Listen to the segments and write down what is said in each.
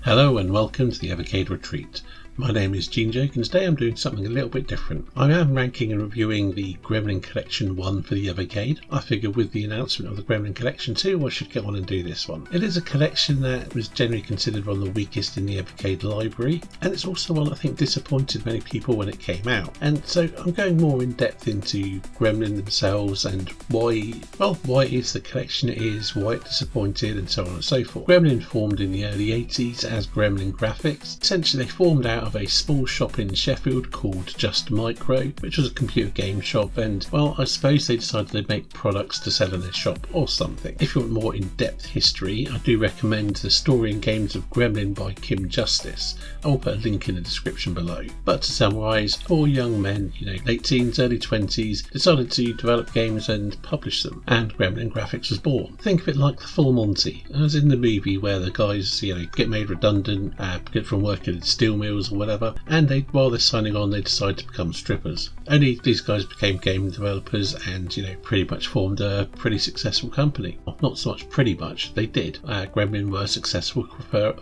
Hello and welcome to the Evercade Retreat. My name is Gene Joke and today I'm doing something a little bit different. I am ranking and reviewing the Gremlin Collection 1 for the Evercade. I figured with the announcement of the Gremlin Collection 2 I should get on and do this one. It is a collection that was generally considered one of the weakest in the Evercade library, and it's also one I think disappointed many people when it came out. And so I'm going more in depth into Gremlin themselves and why it is the collection it is, why it disappointed, and so on and so forth. Gremlin formed in the early 80s as Gremlin Graphics. Essentially they formed out of a small shop in Sheffield called Just Micro, which was a computer game shop, and well, I suppose they decided they'd make products to sell in their shop or something. If you want more in-depth history, I do recommend The Story and Games of Gremlin by Kim Justice. I will put a link in the description below. But to summarise, 4 young men, late teens, early 20s, decided to develop games and publish them, and Gremlin Graphics was born. Think of it like the Full Monty, as in the movie where the guys, get made redundant, get from working at steel mills or whatever, and while they're signing on, they decide to become strippers. Only these guys became game developers and, pretty much formed a pretty successful company. Well, not so much pretty much, they did. Gremlin were successful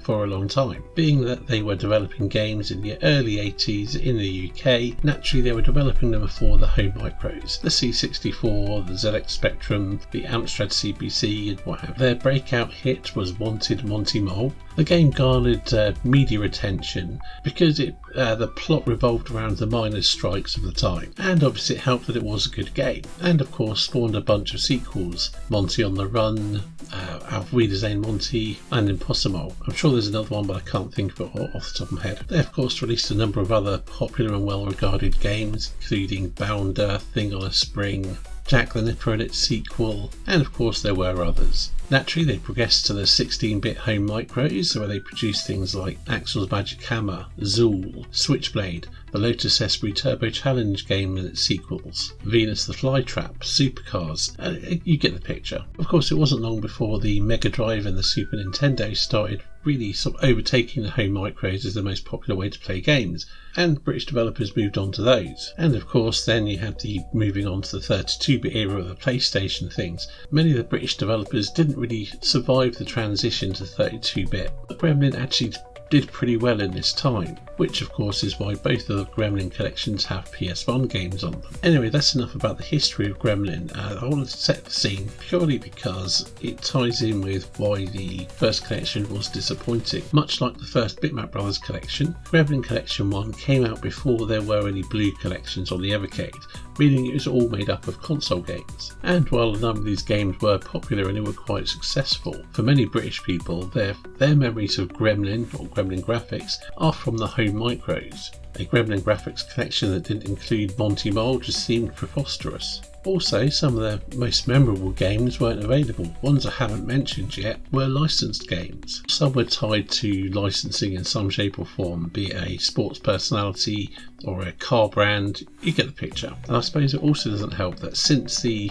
for a long time. Being that they were developing games in the early 80s in the UK, naturally they were developing them for the home micros, the C64, the ZX Spectrum, the Amstrad CPC and what have you. Their breakout hit was Wanted Monty Mole. The game garnered media attention because the plot revolved around the miners' strikes of the time, and obviously it helped that it was a good game, and of course spawned a bunch of sequels: Monty on the Run, Auf Wiedersehen Monty, and Impossible. I'm sure there's another one but I can't think of it off the top of my head. They of course released a number of other popular and well regarded games, including Bounder, Thing on a Spring, Jack the Nipper and its sequel, and of course there were others. Naturally they progressed to the 16-bit home micros, where they produced things like Axel's Magic Hammer, Zool, Switchblade, the Lotus Esprit Turbo Challenge game and its sequels, Venus the Flytrap, Supercars, you get the picture. Of course it wasn't long before the Mega Drive and the Super Nintendo started really sort of overtaking the home micros as the most popular way to play games, and British developers moved on to those. And of course then you had the moving on to the 32-bit era of the PlayStation things. Many of the British developers didn't really survive the transition to 32-bit, but Gremlin actually did pretty well in this time, which of course is why both of the Gremlin collections have PS1 games on them. Anyway, that's enough about the history of Gremlin. I wanted to set the scene purely because it ties in with why the first collection was disappointing. Much like the first Bitmap Brothers collection, Gremlin Collection 1 came out before there were any blue collections on the Evercade, meaning it was all made up of console games. And while a number of these games were popular and they were quite successful, for many British people, their memories of Gremlin or Gremlin Graphics are from the home micros. A Gremlin Graphics collection that didn't include Monty Mole just seemed preposterous. Also, some of the most memorable games weren't available. Ones I haven't mentioned yet were licensed games. Some were tied to licensing in some shape or form, be it a sports personality or a car brand, you get the picture. And I suppose it also doesn't help that since the,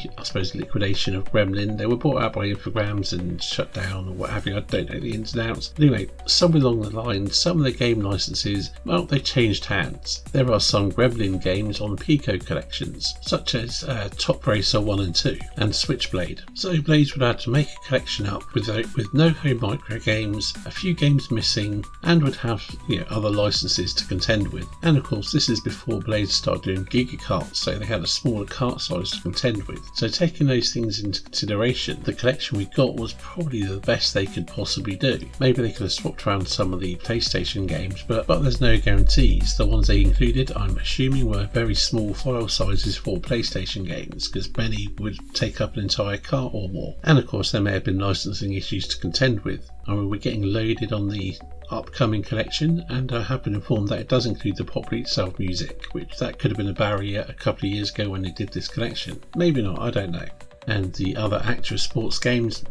liquidation of Gremlin, they were bought out by Infogrames and shut down or what have you. I don't know the ins and outs. Anyway, somewhere along the line, some of the game licenses, they changed hands. There are some Gremlin games on Pico collections, such as Top Racer 1 and 2 and Switchblade. So Blades would have to make a collection up with no home micro games, a few games missing, and would have other licenses to contend with. And of course this is before Blades started doing Giga Karts, so they had a smaller cart size to contend with. So taking those things into consideration, the collection we got was probably the best they could possibly do. Maybe they could have swapped around some of the PlayStation games, but there's no guarantees. The ones they included, I'm assuming, were very small file sizes for PlayStation games, because many would take up an entire cart or more. And of course there may have been licensing issues to contend with. We're getting loaded on the upcoming collection, and I have been informed that it does include the Pop Itself music, which that could have been a barrier a couple of years ago when they did this collection. Maybe not, I don't know. And the other Actress sports games,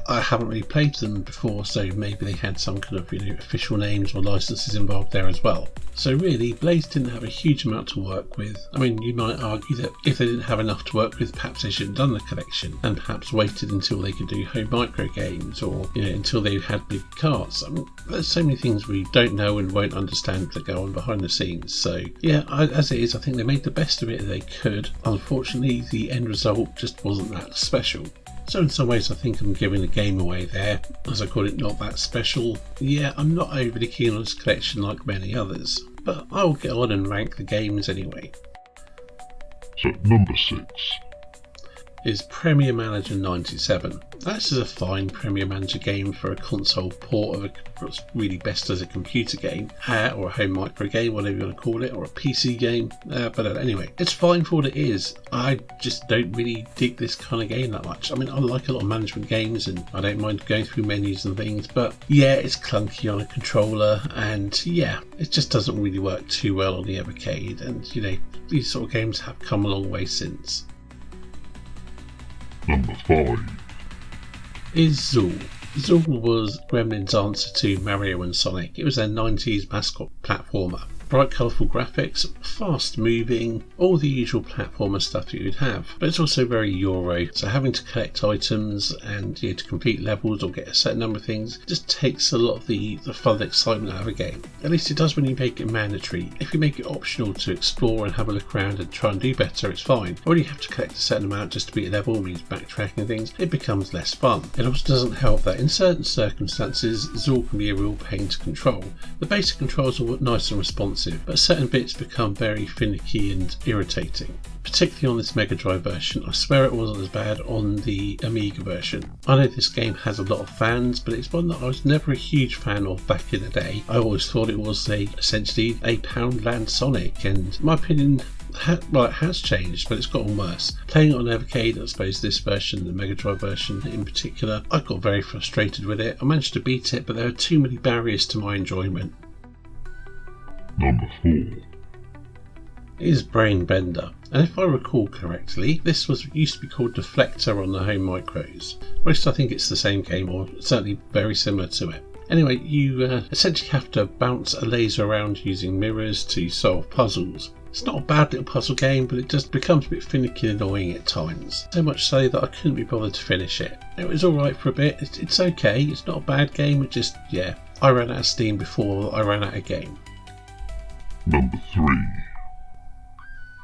I haven't really played them before, so maybe they had some kind of official names or licenses involved there as well. So really, Blades didn't have a huge amount to work with. You might argue that if they didn't have enough to work with, perhaps they should have done the collection and perhaps waited until they could do home micro games, or until they had big carts. There's so many things we don't know and won't understand that go on behind the scenes. So yeah, as it is, I think they made the best of it they could. Unfortunately, the end result just wasn't that special. So in some ways I think I'm giving the game away there, as I call it not that special. Yeah, I'm not overly keen on this collection like many others, but I will get on and rank the games anyway. So number 6 is Premier Manager 97. This is a fine Premier Manager game for a console port of what's really best as a computer game, or a home micro game, whatever you want to call it, or a PC game. But anyway, it's fine for what it is. I just don't really dig this kind of game that much. I mean, I like a lot of management games and I don't mind going through menus and things, but yeah, it's clunky on a controller, and yeah, it just doesn't really work too well on the Evercade, and you know, these sort of games have come a long way since. Number 5 is Zool. Zool was Gremlin's answer to Mario and Sonic. It was their 90s mascot platformer. Bright colourful graphics, fast moving, all the usual platformer stuff that you'd have. But it's also very Euro, so having to collect items and to complete levels or get a certain number of things just takes a lot of the fun and excitement out of a game. At least it does when you make it mandatory. If you make it optional to explore and have a look around and try and do better, it's fine. Or when you have to collect a certain amount just to beat a level, means backtracking and things, it becomes less fun. It also doesn't help that in certain circumstances, Zool can be a real pain to control. The basic controls are nice and responsive, but certain bits become very finicky and irritating. Particularly on this Mega Drive version. I swear it wasn't as bad on the Amiga version. I know this game has a lot of fans, but it's one that I was never a huge fan of back in the day. I always thought it was essentially a Poundland Sonic, and in my opinion, it has changed, but it's gotten worse. Playing it on Evercade, I suppose this version, the Mega Drive version in particular, I got very frustrated with it. I managed to beat it, but there are too many barriers to my enjoyment. Number 4 is Brain Bender, and if I recall correctly, this used to be called Deflector on the home micros. At least I think it's the same game, or certainly very similar to it. Anyway, you essentially have to bounce a laser around using mirrors to solve puzzles. It's not a bad little puzzle game, but it just becomes a bit finicky and annoying at times. So much so that I couldn't be bothered to finish it. It was alright for a bit, it's okay, it's not a bad game, it just, yeah, I ran out of steam before I ran out of game. Number 3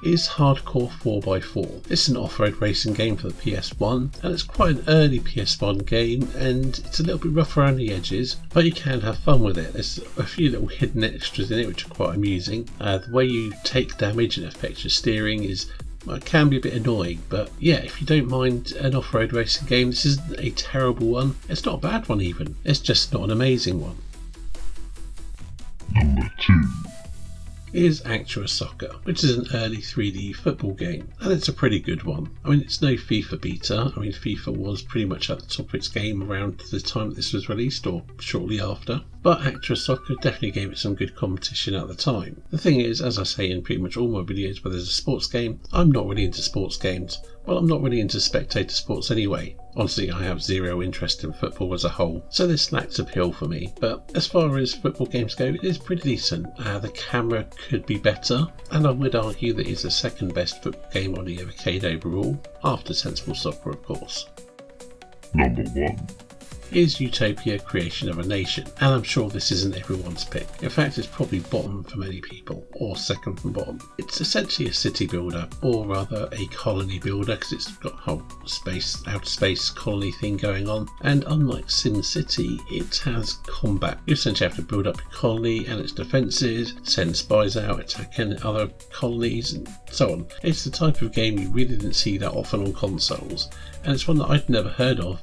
is Hardcore 4x4. This is an off-road racing game for the PS1, and it's quite an early PS1 game, and it's a little bit rough around the edges, but you can have fun with it. There's a few little hidden extras in it which are quite amusing. The way you take damage and affect your steering can be a bit annoying, but yeah, if you don't mind an off-road racing game, this isn't a terrible one. It's not a bad one even, it's just not an amazing one. Number 2 is Actua Soccer, which is an early 3D football game, and it's a pretty good one. I mean, it's no FIFA beater. I mean, FIFA was pretty much at the top of its game around the time that this was released, or shortly after, but Actua Soccer definitely gave it some good competition at the time. The thing is, as I say in pretty much all my videos where there's a sports game, I'm not really into sports games. Well, I'm not really into spectator sports anyway. Honestly, I have zero interest in football as a whole, so this lacks appeal for me. But as far as football games go, it is pretty decent. The camera could be better, and I would argue that it's the second best football game on the Evercade overall, after Sensible Soccer of course. Number 1 is Utopia Creation of a Nation, and I'm sure this isn't everyone's pick. In fact, it's probably bottom for many people, or second from bottom. It's essentially a city builder, or rather a colony builder, because it's got a whole outer space colony thing going on, and unlike SimCity, it has combat. You essentially have to build up your colony and its defences, send spies out, attacking other colonies, and so on. It's the type of game you really didn't see that often on consoles, and it's one that I'd never heard of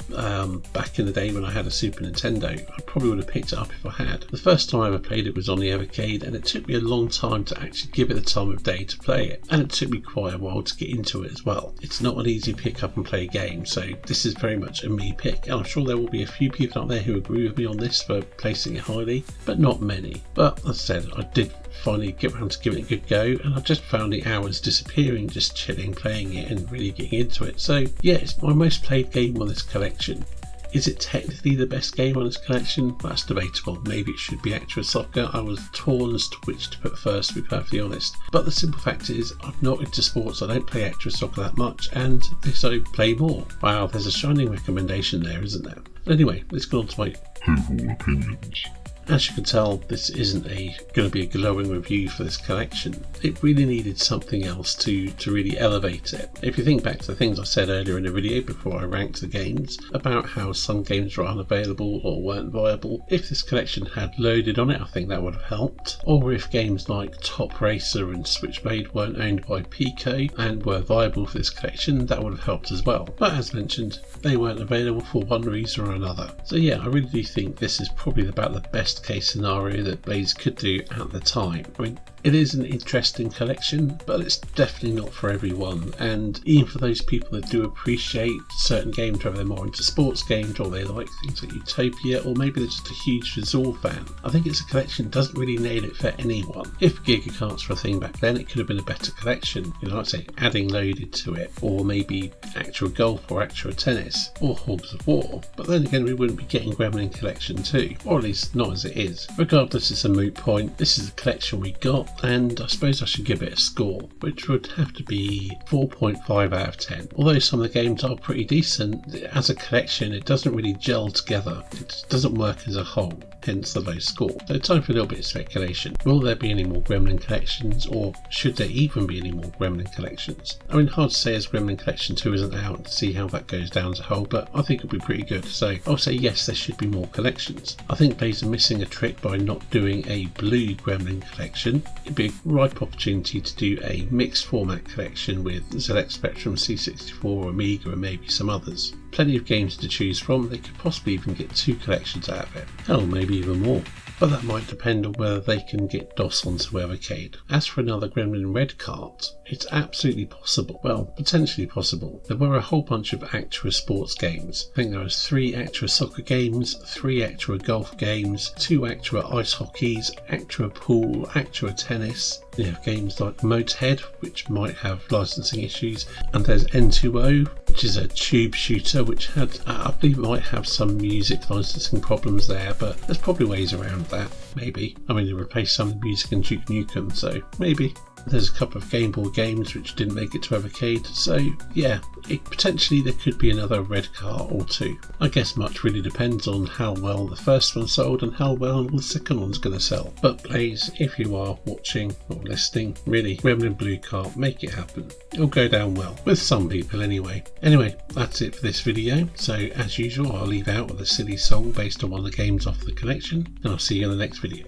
back in the day when I had a Super Nintendo. I probably would have picked it up if I had. The first time I ever played it was on the Evercade, and it took me a long time to actually give it the time of day to play it, and it took me quite a while to get into it as well. It's not an easy pick up and play game, so this is very much a me pick, and I'm sure there will be a few people out there who agree with me on this for placing it highly, but not many. But as I said, I did finally get around to giving it a good go, and I just found the hours disappearing just chilling, playing it and really getting into it. So yeah, it's my most played game on this collection. Is it technically the best game on this collection? That's debatable. Maybe it should be Actua Soccer. I was torn as to which to put first, to be perfectly honest. But the simple fact is, I'm not into sports. I don't play Actua Soccer that much, and this I play more. Wow, there's a shining recommendation there, isn't there? Anyway, let's go on to my overall opinions. As you can tell, this isn't going to be a glowing review for this collection. It really needed something else to really elevate it. If you think back to the things I said earlier in the video before I ranked the games, about how some games were unavailable or weren't viable, if this collection had loaded on it, I think that would have helped. Or if games like Top Racer and Switchblade weren't owned by Pico and were viable for this collection, that would have helped as well. But as mentioned, they weren't available for one reason or another. So yeah, I really do think this is probably about the best case scenario that Blaze could do at the time. I mean, it is an interesting collection, but it's definitely not for everyone, and even for those people that do appreciate certain games, whether they're more into sports games or they like things like Utopia, or maybe they're just a huge Azul fan, I think it's a collection that doesn't really nail it for anyone. If Giga Carts were a thing back then, it could have been a better collection, I'd say adding loaded to it, or maybe actual golf or actual tennis, or Hogs of War, but then again we wouldn't be getting Gremlin Collection 2, or at least not as it is. Regardless, it's a moot point. This is the collection we got, and I suppose I should give it a score, which would have to be 4.5 out of 10. Although some of the games are pretty decent, as a collection it doesn't really gel together, it doesn't work as a whole, hence the low score. So time for a little bit of speculation. Will there be any more Gremlin collections, or should there even be any more Gremlin collections? I mean, hard to say as Gremlin Collection 2 isn't out to see how that goes down as a whole, but I think it'll be pretty good, so I'll say yes, there should be more collections. I think Blaze are missing a trick by not doing a blue Gremlin collection. It'd be a ripe opportunity to do a mixed format collection with ZX Spectrum, C64, Amiga and maybe some others. Plenty of games to choose from, they could possibly even get 2 collections out of it, hell maybe even more. But that might depend on whether they can get DOS onto Evercade. As for another Gremlin Red cart, it's absolutely possible. Well, potentially possible. There were a whole bunch of Actua sports games. I think there was 3 Actua soccer games, 3 Actua golf games, 2 Actua ice hockeys, Actua pool, Actua tennis. You have games like Motorhead, which might have licensing issues, and there's N2O, which is a tube shooter, which had, I believe, might have some music licensing problems there, but there's probably ways around that, maybe. I mean, they replaced some of the music in Duke Nukem, so maybe. There's a couple of Game Boy games which didn't make it to Evercade, so yeah, potentially there could be another red cart or 2. I guess much really depends on how well the first one sold and how well the second one's going to sell. But Blaze, if you are watching or listening, really, Gremlin Blue Cart, make it happen. It'll go down well, with some people anyway. Anyway, that's it for this video, so as usual I'll leave out with a silly song based on one of the games off the collection, and I'll see you in the next video.